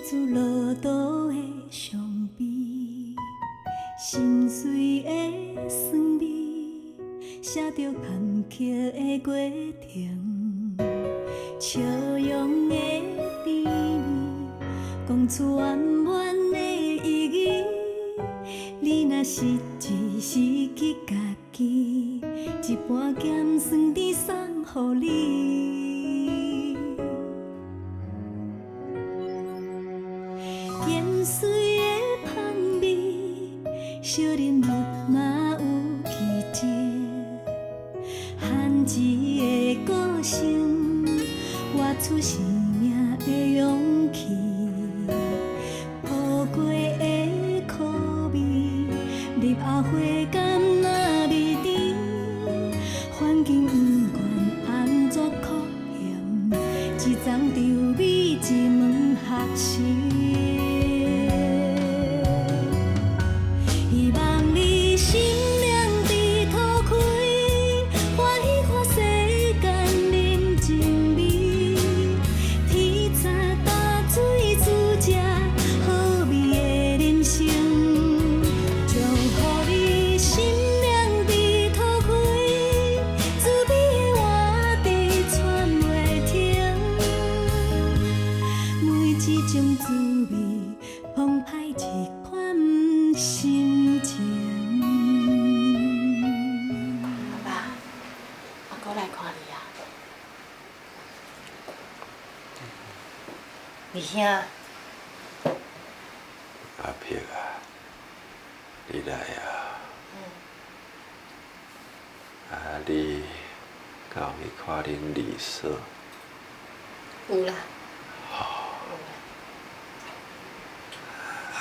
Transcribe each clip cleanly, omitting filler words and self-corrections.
自落肚的伤悲，心碎的酸味，写着坎坷的过程，笑容的甜蜜，讲出圆满的意义。你若失志失去家己，一盘咸酸甜送予你。盐水的香味，小人物嘛有气质，汉字的个性，活出生命的勇气。抱过的苦味，入后花甘若蜜甜，环境不管安怎苦险，一丛稻米一门学习。希望你心亮地土开，欢喜看世间人情味。天早打水煮食好味的人生，祝福你心亮地土开，滋味的活地传袂停。每一种滋味，澎湃一款心情。阿爸，阿哥来看你啊。二兄，阿碧啊，你来啊！啊，你敢有去看恁二嫂？有啦。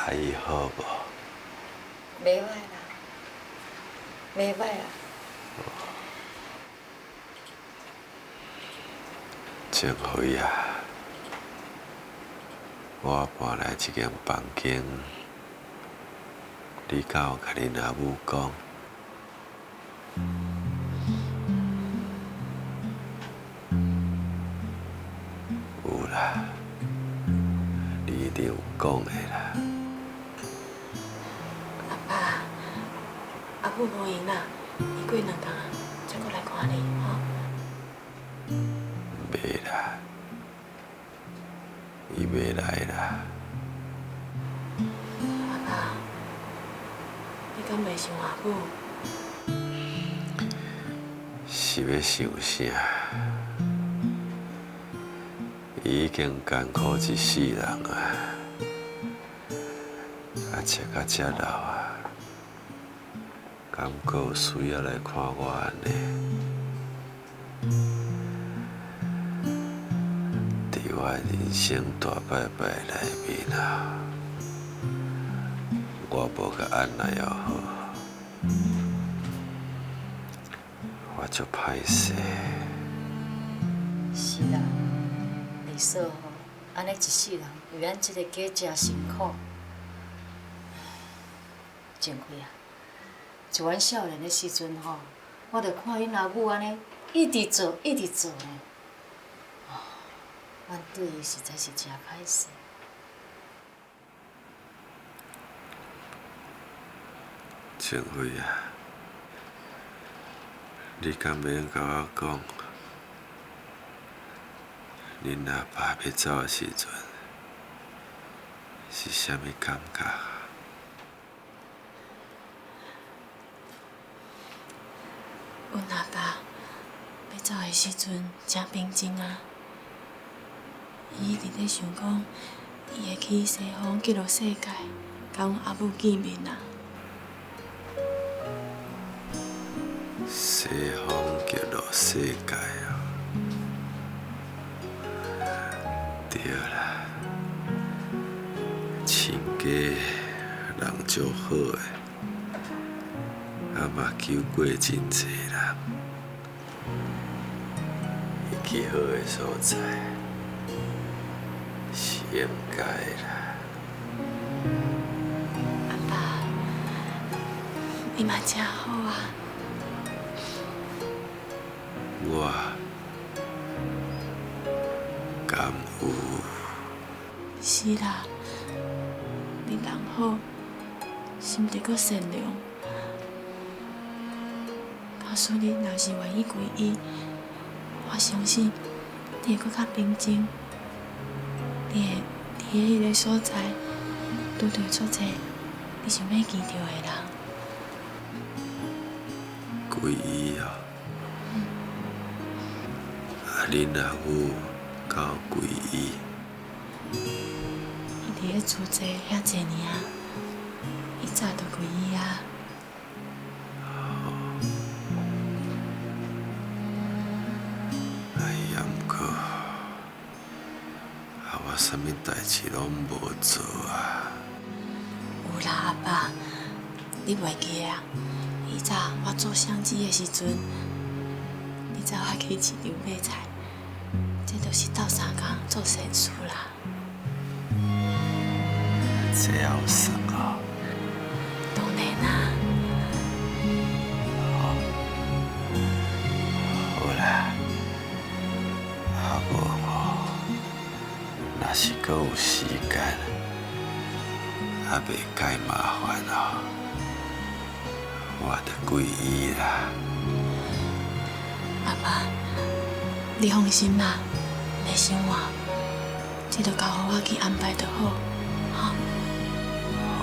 阿姨好无？袂歹啦，袂歹啦。前回啊，我搬来这间房间，你敢有甲恁阿母讲？有啦，你一定有讲的啦。阿爸，阿母无闲啦，伊过2天再过来看你，吼。袂啦，伊袂来啦。阿爸，你敢袂想阿母？是要想啥？伊已经艰苦一世人啊，吃到这老啊，敢阁有需要来看我安尼？伫我人生大摆摆内面啊，我无甲按那要好，我足歹势。是啦，二嫂吼，安尼一世人为咱这个家真辛苦。前开啊，就阮少年的时阵吼，我着看恁阿母安尼一直做一直做呢。阮对伊实在是真歹势。前辉啊，你敢免甲我讲，恁阿爸要走的时阵是啥物感觉？阮阿爸要走的时阵真平静啊，伊一直在想讲，伊会去西方极乐世界，甲阮阿母见面啊。西方极乐世界啊，对啦，亲家人足好诶，啊嘛救过真侪人，伊去好诶所在是应该啦。阿爸，你嘛真好啊！我敢有？是啦，你人好，心地阁善良。假使你若是愿意皈依，我相信你会阁较平静。你会伫迄个所在拄着足侪你想要见到的人。皈依啊！恁阿母敢有皈依？伊伫咧出家遐侪年啊，伊早就皈依啊。哎呀，毋过我啥物代志拢无做啊！有啦，阿爸，你袂记啊？以早我做相机的时阵，你载我去市场买菜，这就是斗相共做善事啦。这也有算啊！当然啦。好啦，无若是阁有时间，袂介麻烦我着皈依啦。阿爸，你放心啦，袂想我，这着交互我去安排就好，吼。好。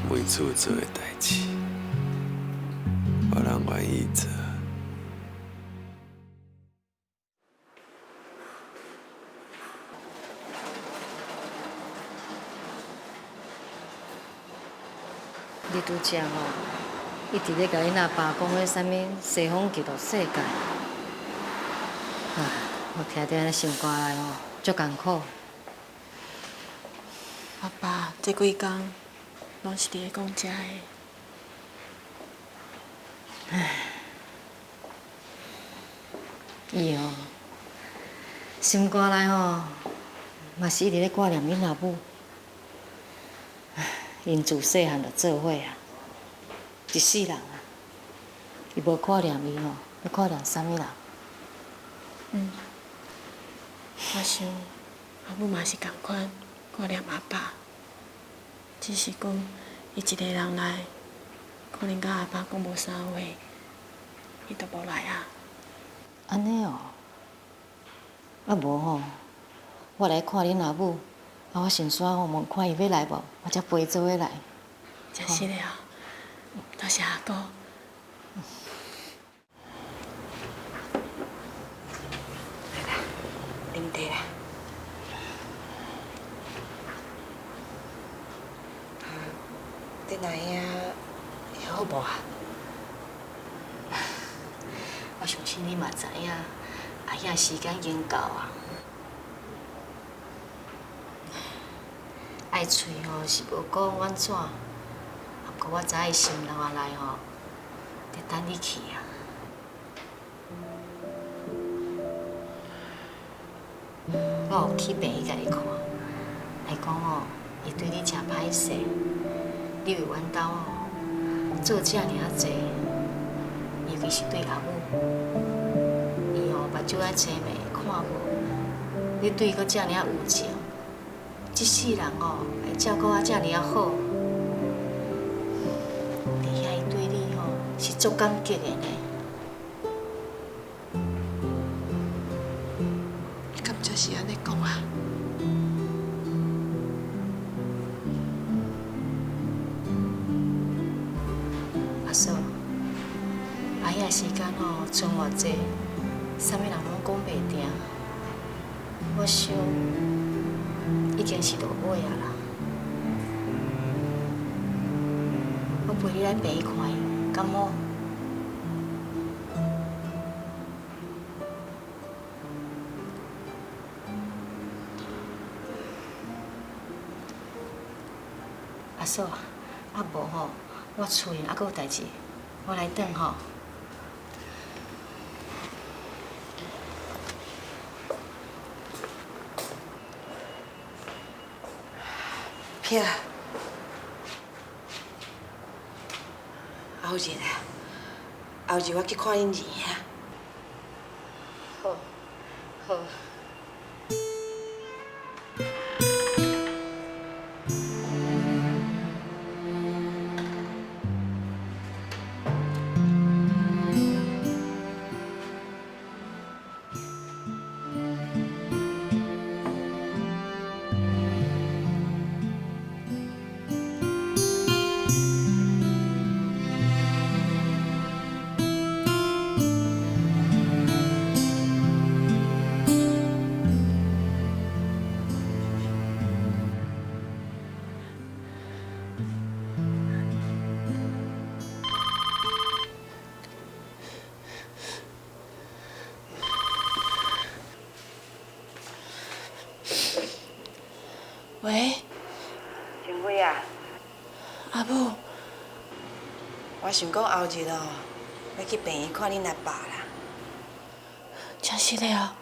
每次做的代志，我人愿意做。你拄则吼，一直咧甲恁阿爸讲迄啥物西方极乐世界，我听着安尼心肝内吼，足艰苦。阿爸，这几工拢是伫咧讲遮的。伊吼，心肝内吼，嘛是一直咧挂念恁阿母。因自细汉就做伙啊，一世人啊，伊无看念伊吼，要看念啥物人？我想阿母嘛是共款挂念阿爸，只是讲伊一个人来，可能甲阿爸讲无啥话，伊就无来啊。安尼哦，啊无吼，我来看恁阿母。我先煞吼问看伊要来无，我才陪做伙来。真是的哦，多谢阿哥。来啦，啉茶啦。你那遐会好无啊？我相信你嘛知影，阿兄时间已经到啊。爱喙吼是无讲阮怎，不过我知伊心内内吼，在等你去啊。我有去病院甲你看，来讲吼，伊对你诚歹势，你为阮兜吼做遮尔济，尤其是对阿母，伊吼目睭仔青眉看无，你对伊阁遮尔有情。一世人哦，会照顾我遮尔好，你遐伊对你吼是足感激的呢。敢就是安尼讲啊？阿嫂，阿兄时间吼剩偌济，啥物人拢讲袂定。我想。已经是落尾啊啦！我陪你来病院看伊，敢好？阿嫂，啊无吼，我厝里还阁有代志，我来转吼。撇，后日啊，后日我去看恁二兄。好。喂，陈辉啊，阿母，我想讲后日哦，要去病院看恁阿爸啦。真是的哦。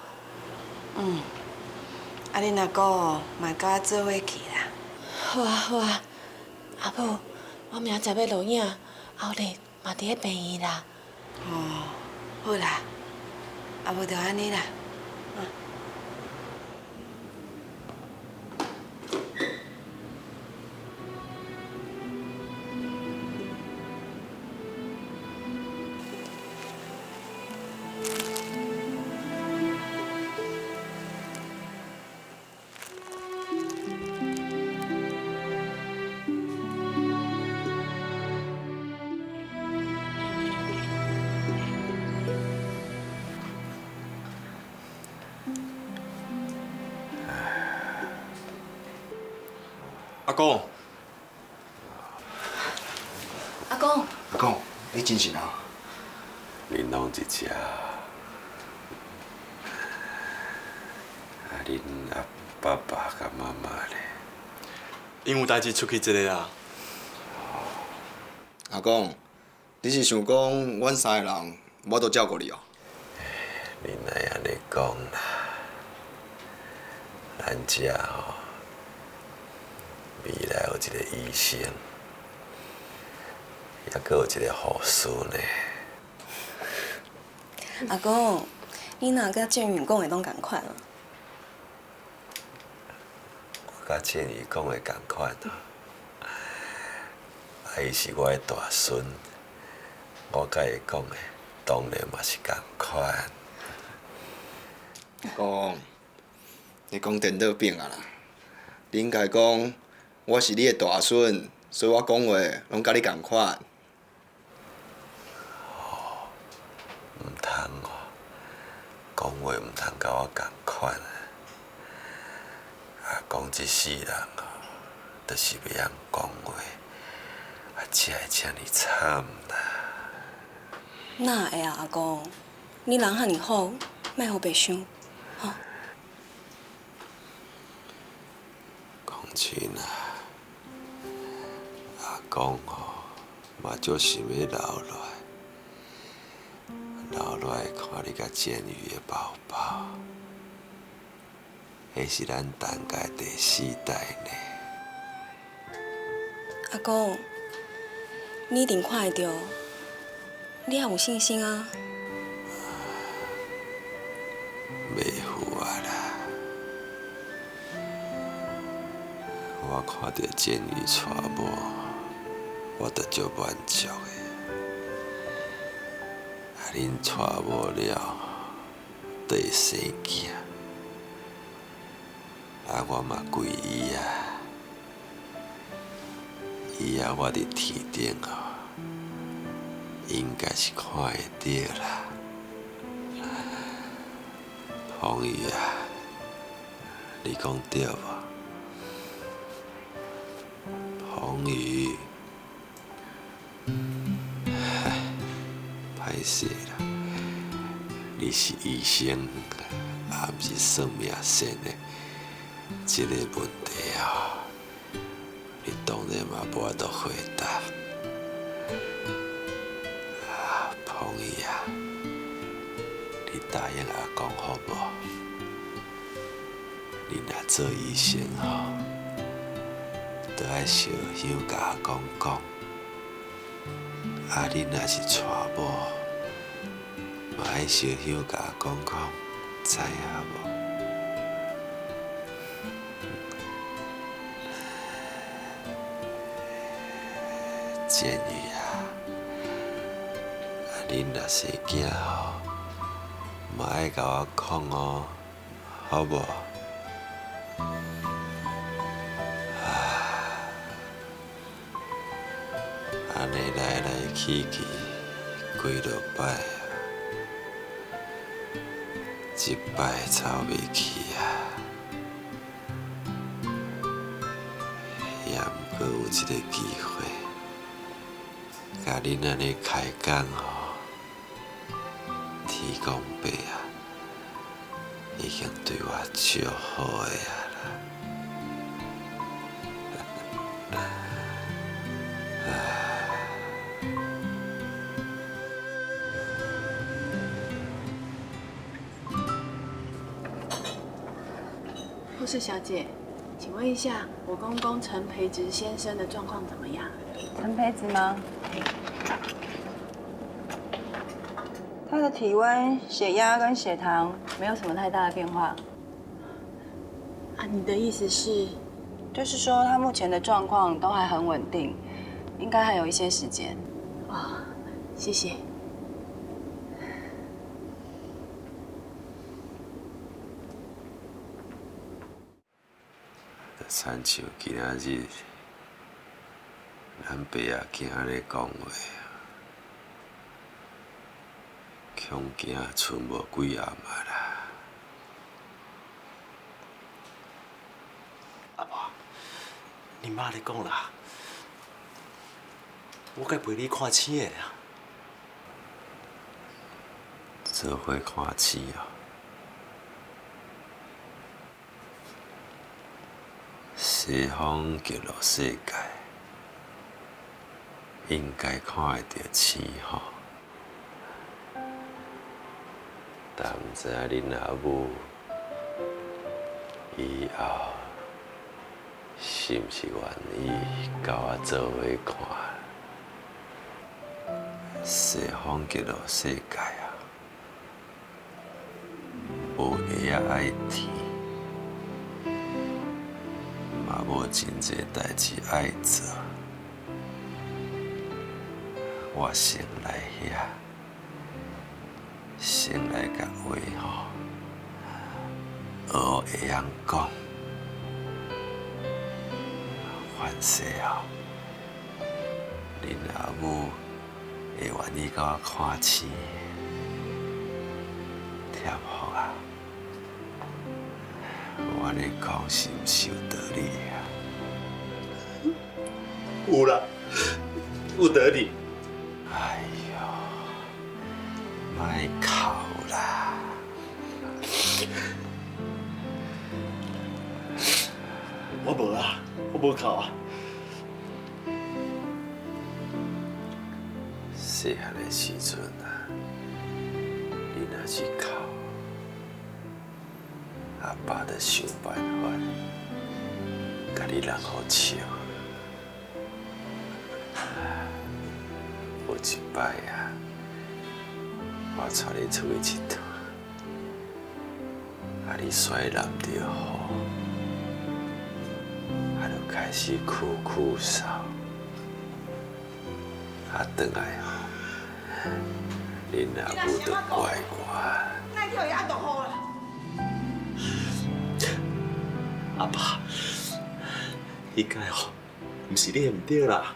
啊，恁阿姑哦，嘛甲我做伙去啦。好啊好啊，阿母，我明仔载要录影，后日嘛伫咧病院啦。哦，好啦，啊无就安尼啦。阿公，阿公，阿公，你真是啊？恁拢一只，啊，恁阿爸爸甲妈妈咧，因有代志出去一个啊。阿公，你是想讲阮三个人我都照顾你哦？恁哪会安尼讲啦？咱遮吼，未来有一个医生，还阁有一个护士呢。阿公，你若甲建宇讲的拢共款啊？我甲建宇讲的共款啊，伊是我的大孙，我甲伊讲的当然嘛是共款。阿公，你讲颠倒病啊啦！你应该讲我是你的大孙，所以我讲话拢甲你共款。毋通哦，讲话毋通甲我共款啊！讲一世人哦，就是袂晓讲话，才会遮尔惨啦。哪会啊，阿公？你人遐尼好，莫互白想。吼。讲真啊，阿公哦，嘛足想要留落来，留落来看你甲建宇的宝宝，迄是咱陈家第四代呢。阿公，你一定看会到，你也有信心啊。袂赴啊啦！我看到建宇娶某，我着足满足的。啊，恁娶某了，着会生囝，啊，我嘛归伊啊。以后我伫天顶哦，应该是看会到啦。红玉啊，你讲对无？红玉，歹势啦，你是医生，也毋是算命先的，这个问题哦，你当然嘛无法度回答。啊，红玉啊，你答应阿公好无？你若做医生吼，着爱小香甲阿公讲。啊，你若是娶某，嘛爱小香甲阿公讲，知影无？建宇啊，恁若生囝吼，嘛爱甲我讲哦，好无？安尼来来去去，几落摆啊，一摆走袂去啊，也毋过有一个机会，甲恁安尼开讲吼，天公伯啊，已经对我足好个啊啦。护士小姐，请问一下，我公公陈培植先生的状况怎么样？陈培植吗？他的体温、血压跟血糖没有什么太大的变化。啊，你的意思是？就是说他目前的状况都还很稳定，应该还有一些时间。哦，谢谢。就亲像今仔日，咱爸仔囝咧讲话，恐惊剩无几暗啊啦。阿爸，你妈咧讲啦，我该陪你看星的啊。做伙看星哦。西方极乐世界，应该看会到星吼。但毋知影恁阿母以后是毋是愿意甲我做伙看西方极乐世界啊？无下仔爱天。嘛无真济代志爱做，我先来遐，先来甲话吼，学会晓讲，反正后，恁阿母会愿意甲我看星，贴好啊。我咧讲是毋是有道理啊？有啦，有道理。哎呦，莫哭啦！我无啊，我无哭啊。细汉的时阵啊，你若是哭，阿爸就想办法，甲你人好笑。有一摆啊，我带你出去佚佗，啊，你甩染着雨，啊，就开始哭哭嗽，啊，转来吼，恁阿母就怪我。那叫伊安落雨啦。阿爸，应该吼，毋是你的毋对啦。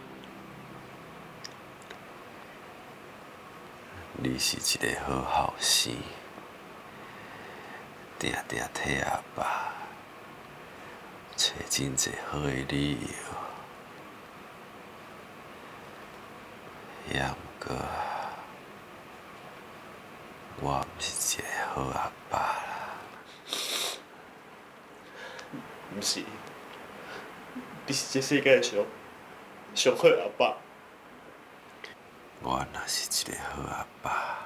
你是一个好后生，定定替阿爸找真济好的理由，也毋过我毋是一个好阿爸啦。毋是，你是这世界上好的阿爸。我若是一个好阿爸，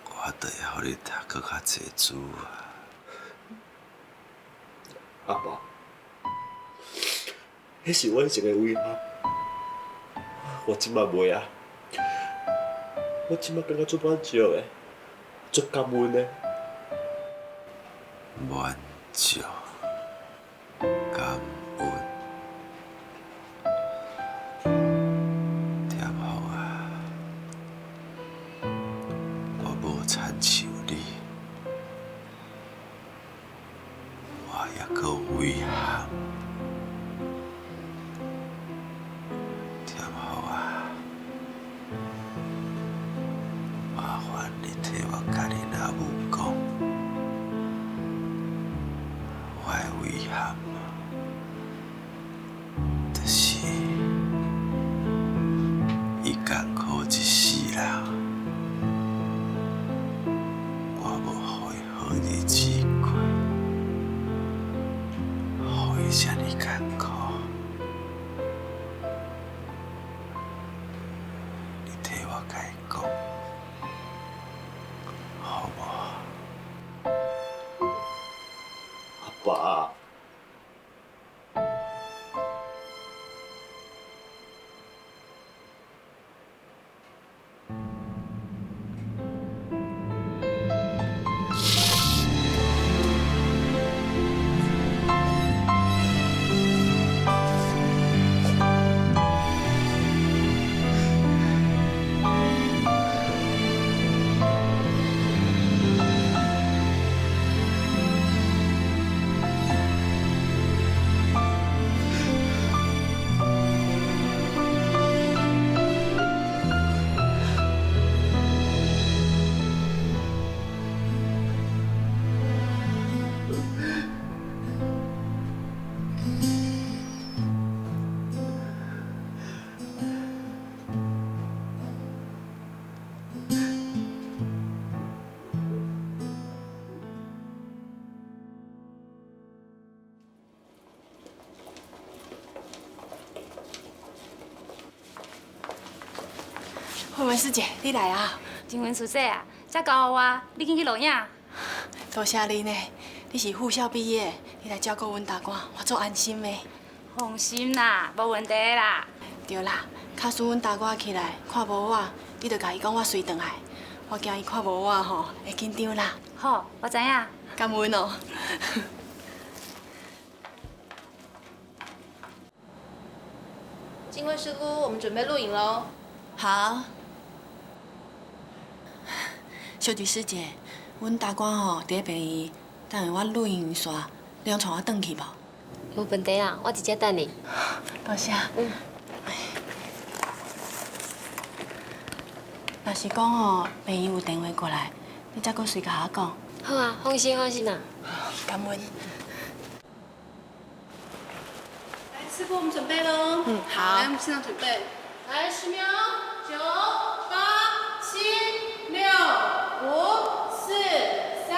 我就会予你读搁较济书啊。阿爸，迄是阮一个遗憾，我即摆袂啊。我即摆感觉足满足的，足感恩的。满足，感恩，点好啊！我无亲像你，我也阁有遗憾。点好啊！麻烦你替我甲你阿母讲。我的遗憾，就是伊艰苦一世人，我无互伊好日子过，互伊遮尔艰苦，你替我甲伊讲，好无？阿爸。慧文师姐，你来啊！静文师姐啊，遮高我，你紧去录影。多谢你呢，你是副校毕业，你来照顾阮大官，我足安心的。放心啦，无问题啦。对啦，假使阮大官起来看无我，你就甲伊讲我随转来，我惊伊看无我吼会紧张啦。好，我知影。感恩哦。金惠师姑，我们准备录影喽。好。小菊师姐，阮大官吼伫咧病院，等下我录音煞，你通带我转去无？无问题啊，我直接等你。多谢。若是讲吼，病院有电话过来，你再搁随甲我讲。好啊，放心放心啊。感恩。来，师傅，我们准备喽。好。来，我们现场准备。来，10秒，9、8、7、6、5、4、3。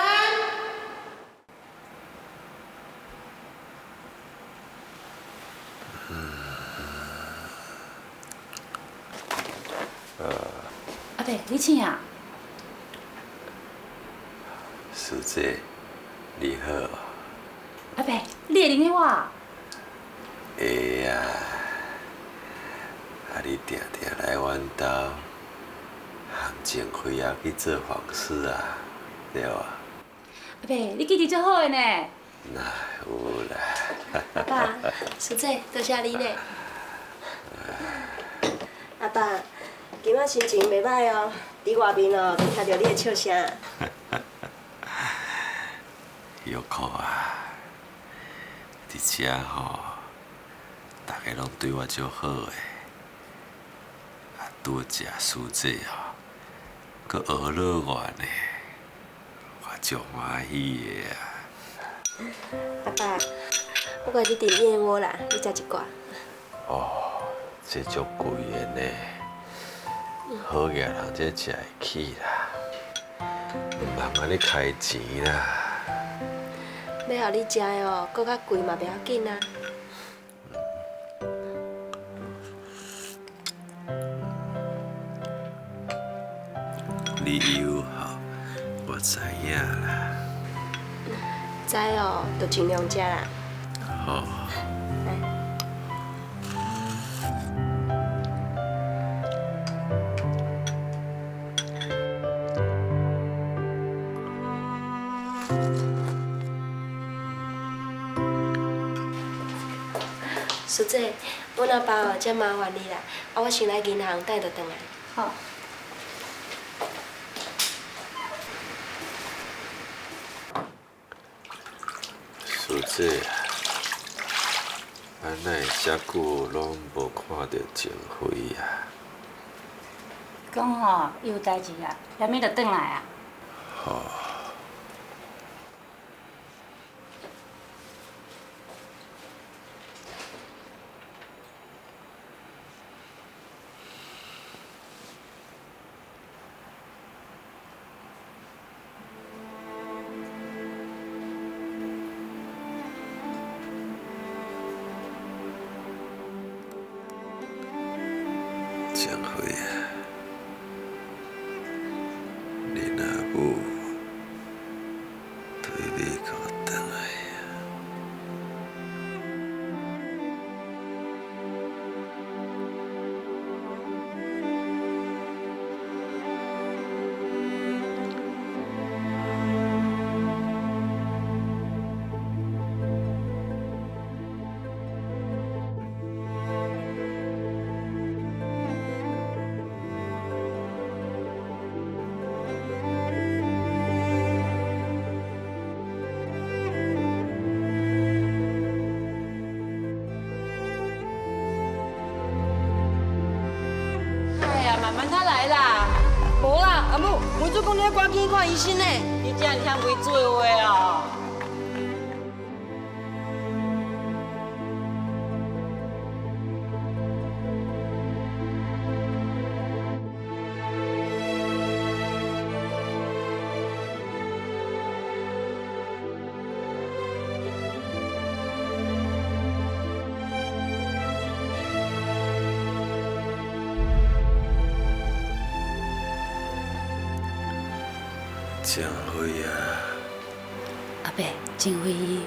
阿伯，你请啊。师姐，你好。阿伯，你会认得我？会啊，你定定来阮兜，含情费也去做房事啊，对啊。阿伯，你记忆足好的呢。哪有啦？阿爸，师姐，多谢你呢。阿爸，今仔心情袂歹哦，伫外面哦，都听到你的笑声。有苦啊，伫遮吼，大家拢对我足好诶。啊，拄食师姐吼，搁学乐我呢，我足欢喜的啊。阿爸，我甲你订燕窝啦，你食一寡。哦，这足贵的呢，好个人这食会起啦，毋通安尼开钱啦。要互你食的哦，搁较贵嘛，袂要紧啊。你友好，我知影啦。知哦，就尽量食啦。好。叔姐，阮阿爸哦，真麻烦你啦，我先来银行带着转来。好。叔姐，安奈遮久拢无看到情辉啊？讲吼，伊有代志啊，下面就转来啊。好。江辉啊，恁阿母对美国转来啊。慢慢他来啦，无啦，阿母，文主讲你要赶紧看医生呢。你这样听袂做话哦。江辉啊，阿伯，真辉伊。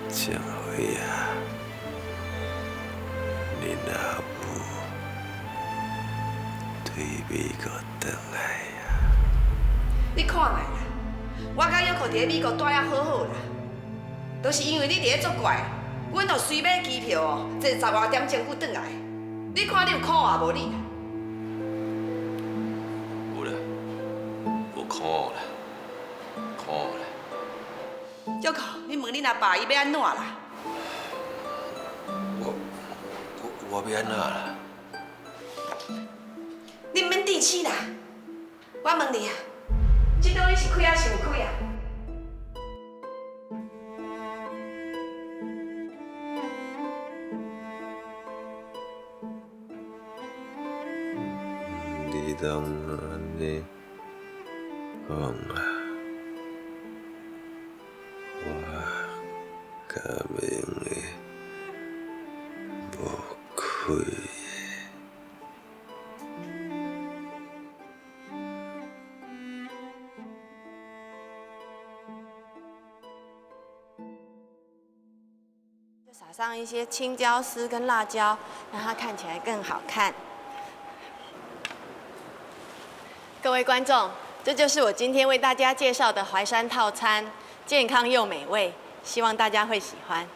江辉啊，恁阿母对美国转来啊。你看卖啦，我甲约克伫咧美国待啊好好啦，都是因为你伫咧作怪，阮就随买机票哦，坐10外点钟赴转来。你看你有苦啊无你？有啦，有苦啦，苦啦。约克，你问恁阿爸伊要安怎啦？我要安怎啦？你免置气啦，我问你啊，这顿你是开啊是唔开啊？你当安尼讲啊，我敢明的无开。撒上一些青椒丝跟辣椒，让它看起来更好看。各位观众，这就是我今天为大家介绍的淮山套餐，健康又美味，希望大家会喜欢。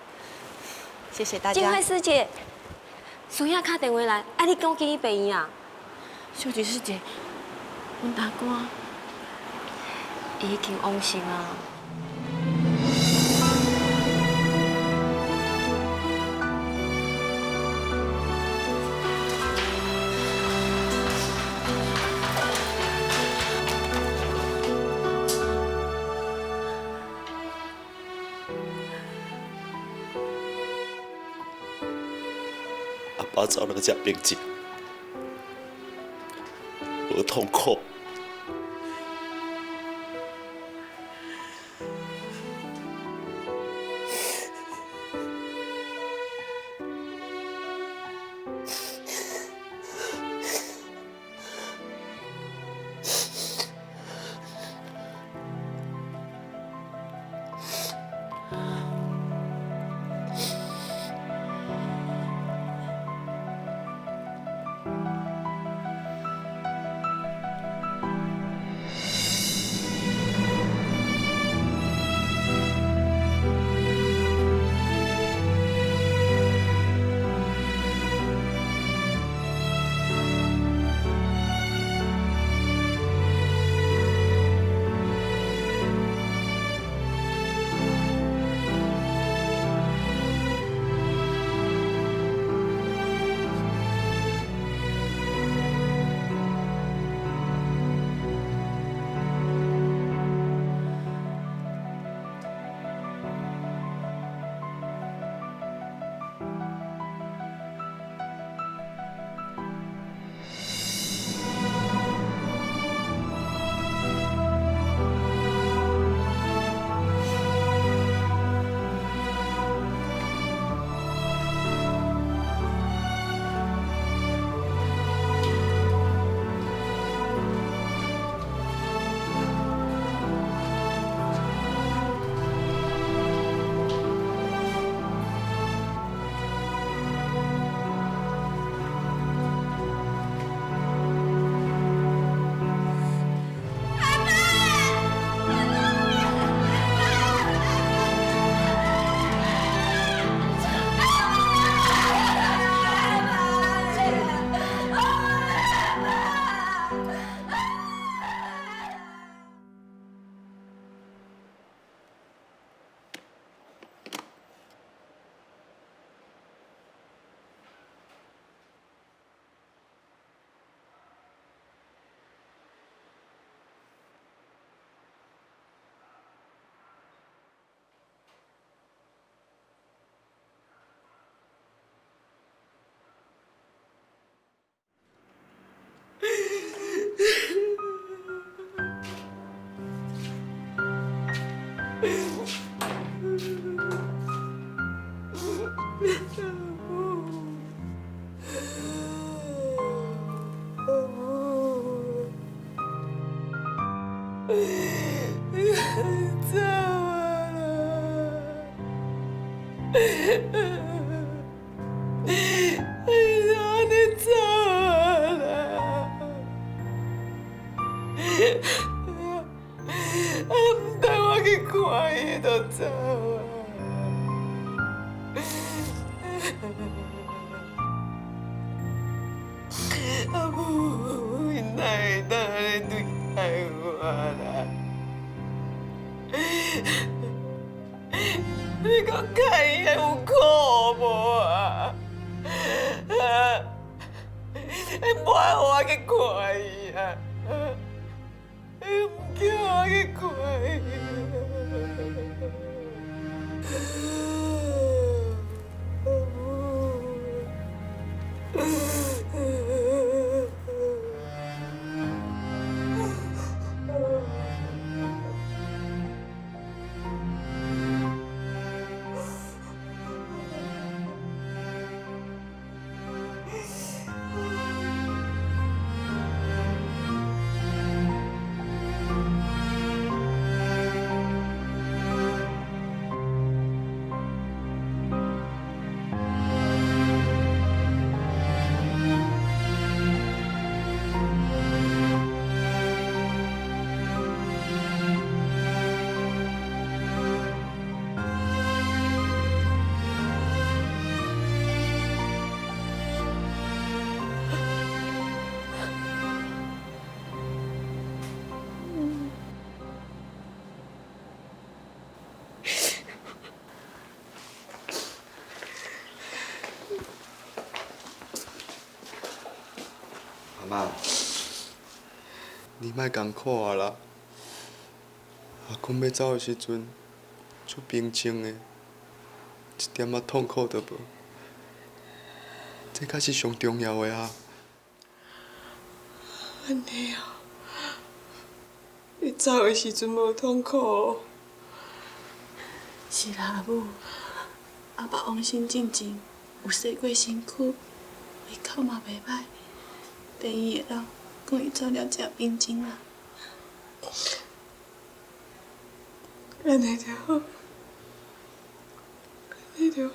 谢谢大家。静慧师姐，苏亚打电话来，啊，你讲去你病院啊？秀菊师姐，阮大哥已经往生啊。阿爸找那个假病症，我痛苦。走啊啦！你怎安尼走啊啦？唔等我去看伊就走啊！阿母，伊哪会当安尼对待我啦？你讲看伊还有苦无啊？无爱我去看伊啊！唔叫我去看阿嬷，你莫共苦啊啦！阿公要走的时阵，足平静的，一点仔痛苦都无。这才是上重要的啊！安尼啊？你走的时阵无痛苦哦？是啦，阿母，阿爸往生进前有洗过身躯，胃口嘛袂歹。病医的人讲伊做了食冰晶啊，安尼就好，安尼就好。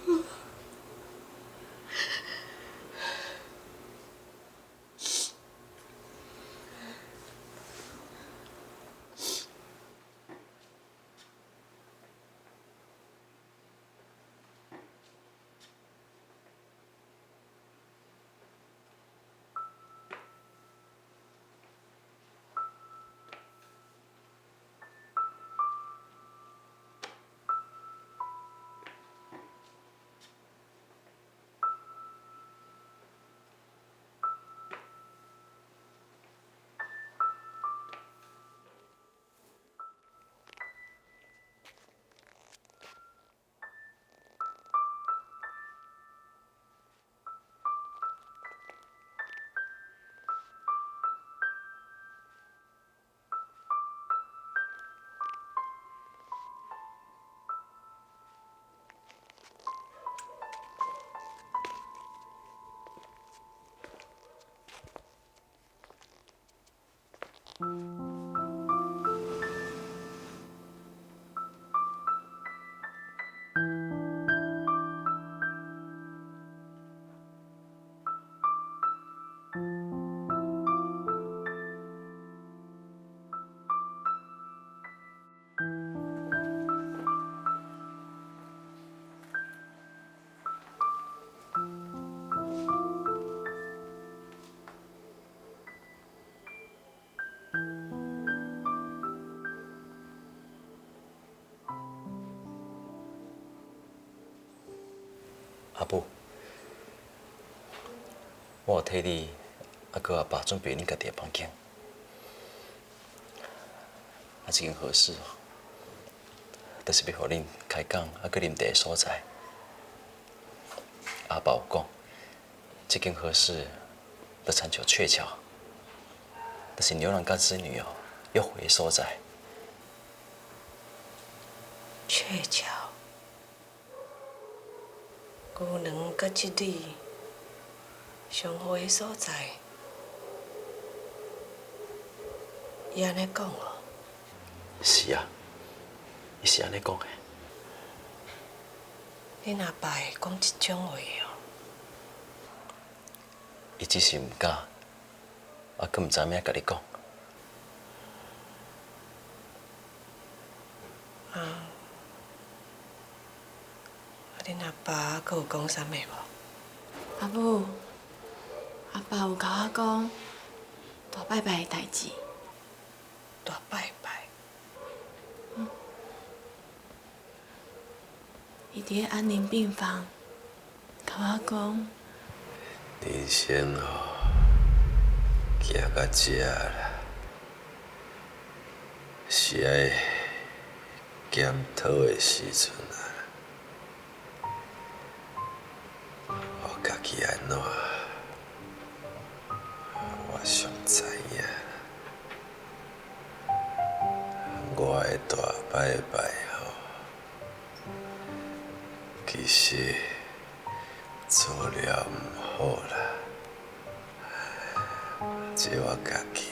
阿母，我有替你阿哥阿爸准备恁家己的房间。啊，这间合适哦，就是要互恁开讲啊，搁啉茶的所在。阿爸有讲，这间合适就亲像鹊桥，就是牛郎甲织女哦约会的所在。鹊桥，牛郎甲织女相会的所在，伊安尼讲哦。是啊，伊是安尼讲的。恁阿爸会讲即种话哦？伊只是毋敢，啊，佫毋知影甲你讲。恁阿爸佫有讲啥物无？阿母，阿爸有甲我讲大拜拜的代志。大拜拜。伊伫咧安宁病房，甲我讲，人生哦，行到这啦，是爱检讨的时阵啊。我家己安怎，我上知影。我的大拜拜吼，其实做了毋好啦，这我家己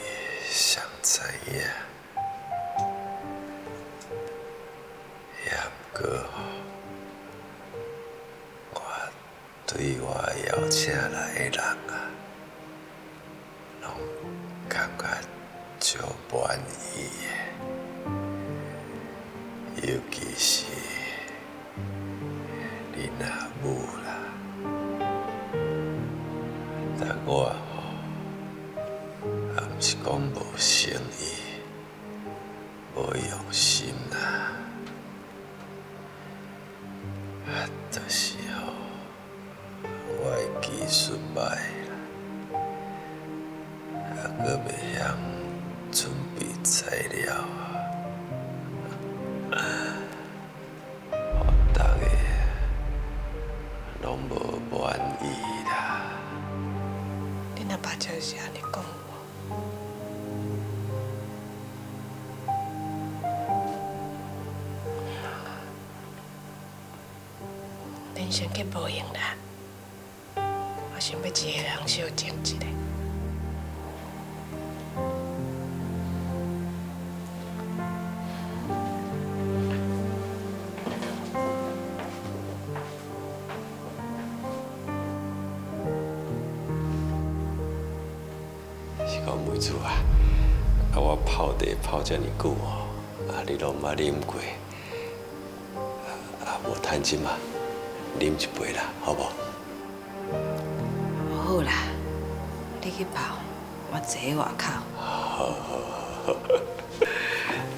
上知影。也毋过吼，我对我邀请来的人啊，拢感觉足满意的，尤其是恁阿母啦，但我吼，也毋是讲无诚意、无用心啦，就是吼，我的技术歹啦，佫袂晓准备材料互大家拢无满意啦。恁阿爸就是安尼讲无？人生计无用啦，我想要一个人小静一下。是讲妹子啊，我泡茶泡遮尔久哦，你拢毋捌啉过，无趁钱嘛，啉一杯啦，好无？好啦，你去泡，我坐喺外口。好，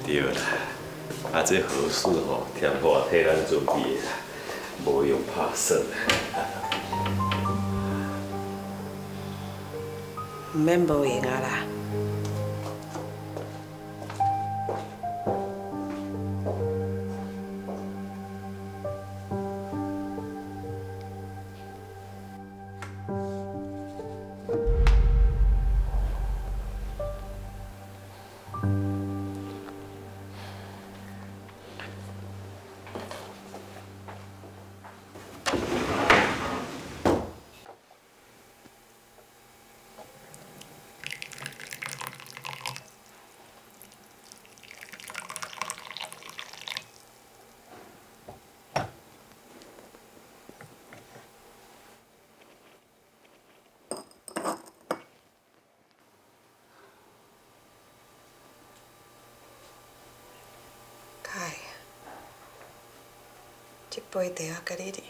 对啦，这好事吼，添我替咱准备的啦，无用拍算。唔免无用啊啦。凯，这杯茶我甲你啉。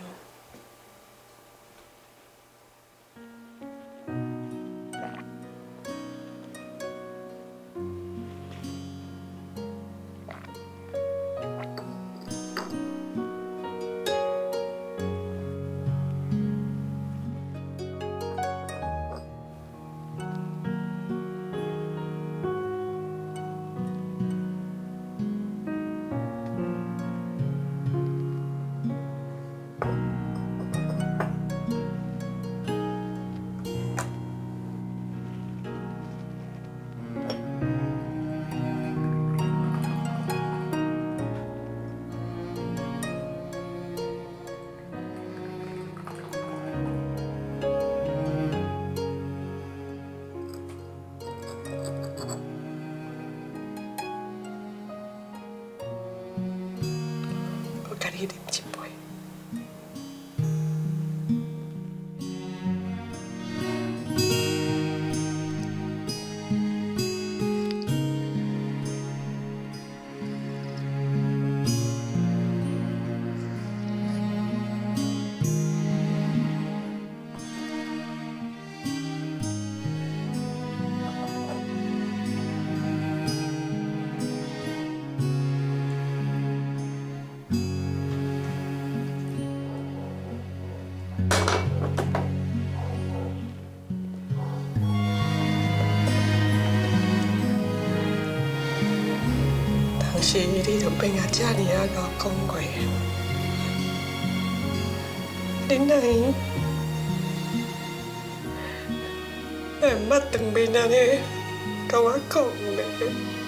你啉一杯。当时你就变啊，遮尔啊甲我讲过，恁阿姨会毋捌当面安尼甲我讲咧。